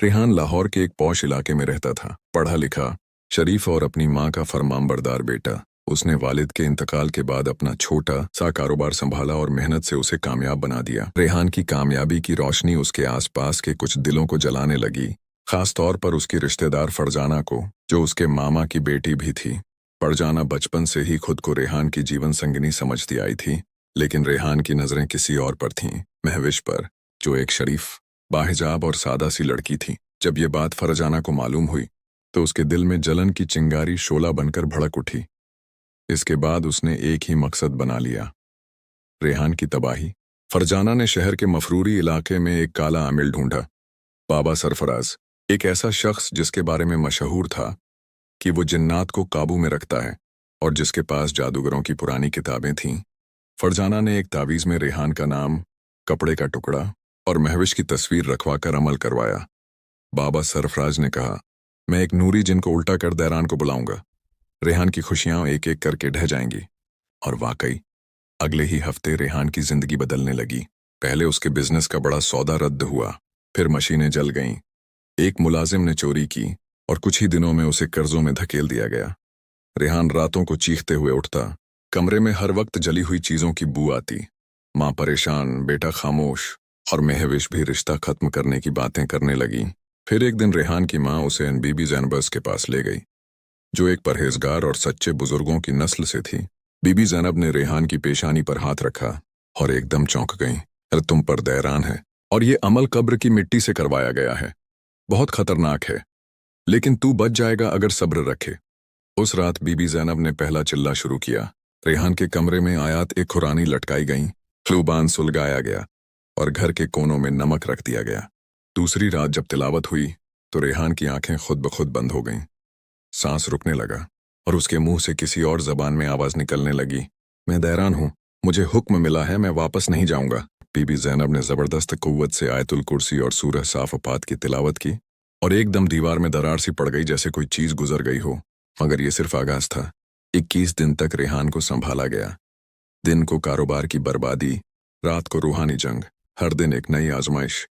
रेहान लाहौर के एक पॉश इलाके में रहता था। पढ़ा लिखा, शरीफ और अपनी माँ का फरमानबरदार बेटा। उसने वालिद के इंतकाल के बाद अपना छोटा सा कारोबार संभाला और मेहनत से उसे कामयाब बना दिया। रेहान की कामयाबी की रोशनी उसके आसपास के कुछ दिलों को जलाने लगी, खास तौर पर उसकी रिश्तेदार फरजाना को, जो उसके मामा की बेटी भी थी। फरजाना बचपन से ही खुद को रेहान की जीवन संगिनी समझती आई थी, लेकिन रेहान की नजरें किसी और पर थीं, महविश पर, जो एक शरीफ, बाहिजाब और सादा सी लड़की थी। जब ये बात फरजाना को मालूम हुई तो उसके दिल में जलन की चिंगारी शोला बनकर भड़क उठी। इसके बाद उसने एक ही मकसद बना लिया, रेहान की तबाही। फरजाना ने शहर के मफरूरी इलाके में एक काला आमिल ढूंढा, बाबा सरफराज, एक ऐसा शख्स जिसके बारे में मशहूर था कि वो जिन्नात को काबू में रखता है और जिसके पास जादूगरों की पुरानी किताबें थीं। फरजाना ने एक तावीज़ में रेहान का नाम, कपड़े का टुकड़ा और महविश की तस्वीर रखवाकर अमल करवाया। बाबा सरफराज ने कहा, मैं एक नूरी जिन को उल्टा कर दैरान को बुलाऊंगा, रेहान की खुशियां एक एक करके ढह जाएंगी। और वाकई अगले ही हफ्ते रेहान की जिंदगी बदलने लगी। पहले उसके बिजनेस का बड़ा सौदा रद्द हुआ, फिर मशीनें जल गईं, एक मुलाजिम ने चोरी की और कुछ ही दिनों में उसे कर्जों में धकेल दिया गया। रेहान रातों को चीखते हुए उठता, कमरे में हर वक्त जली हुई चीजों की बू आती। माँ परेशान, बेटा खामोश और महविश भी रिश्ता खत्म करने की बातें करने लगी। फिर एक दिन रेहान की माँ उसे बीबी ज़ैनब के पास ले गई, जो एक परहेजगार और सच्चे बुजुर्गों की नस्ल से थी। बीबी ज़ैनब ने रेहान की पेशानी पर हाथ रखा और एकदम चौंक गईं। अरे तुम पर दैरान है और ये अमल कब्र की मिट्टी से करवाया गया है, बहुत खतरनाक है, लेकिन तू बच जाएगा अगर सब्र रखे। उस रात बीबी ज़ैनब ने पहला चिल्ला शुरू किया। रेहान के कमरे में आयात एक कुरानी लटकाई गईं, ख़ुबान सुलगाया गया और घर के कोनों में नमक रख दिया गया। दूसरी रात जब तिलावत हुई तो रेहान की आंखें खुद ब खुद बंद हो गईं। सांस रुकने लगा और उसके मुंह से किसी और जबान में आवाज निकलने लगी, मैं दैरान हूं, मुझे हुक्म मिला है, मैं वापस नहीं जाऊंगा। बीबी ज़ैनब ने जबरदस्त कुव्वत से आयतुल कुर्सी और सूरह साफ़ात की तिलावत की और एकदम दीवार में दरार सी पड़ गई, जैसे कोई चीज गुजर गई हो। मगर ये सिर्फ आगाज था। 21 दिन तक रेहान को संभाला गया। दिन को कारोबार की बर्बादी, रात को रूहानी जंग, हर दिन एक नई आजमाइश।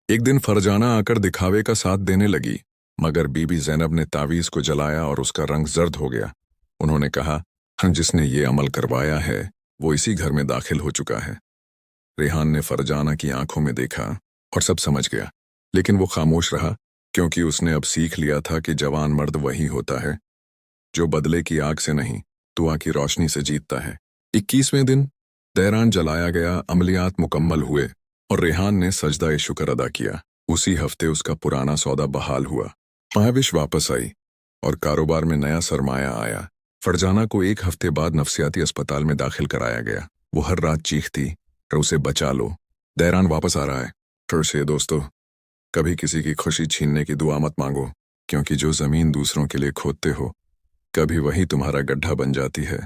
एक दिन फरजाना आकर दिखावे का साथ देने लगी, मगर बीबी ज़ैनब ने तावीज़ को जलाया और उसका रंग जर्द हो गया। उन्होंने कहा, जिसने ये अमल करवाया है वो इसी घर में दाखिल हो चुका है। रेहान ने फरजाना की आंखों में देखा और सब समझ गया, लेकिन वो खामोश रहा, क्योंकि उसने अब सीख लिया था कि जवान मर्द वही होता है जो बदले की आग से नहीं, दुआ की रोशनी से जीतता है। 21वें दिन दैरान जलाया गया, अमलियात मुकम्मल हुए और रेहान ने सजदा शुक्र अदा किया। उसी हफ्ते उसका पुराना सौदा बहाल हुआ, महविश वापस आई और कारोबार में नया सरमाया आया। फरजाना को एक हफ्ते बाद नफसियाती अस्पताल में दाखिल कराया गया। वो हर रात चीखती, उसे बचा लो, दैरान वापस आ रहा है। फिर से दोस्तों, कभी किसी की खुशी छीनने की दुआ मत मांगो, क्योंकि जो जमीन दूसरों के लिए खोदते हो, कभी वही तुम्हारा गड्ढा बन जाती है।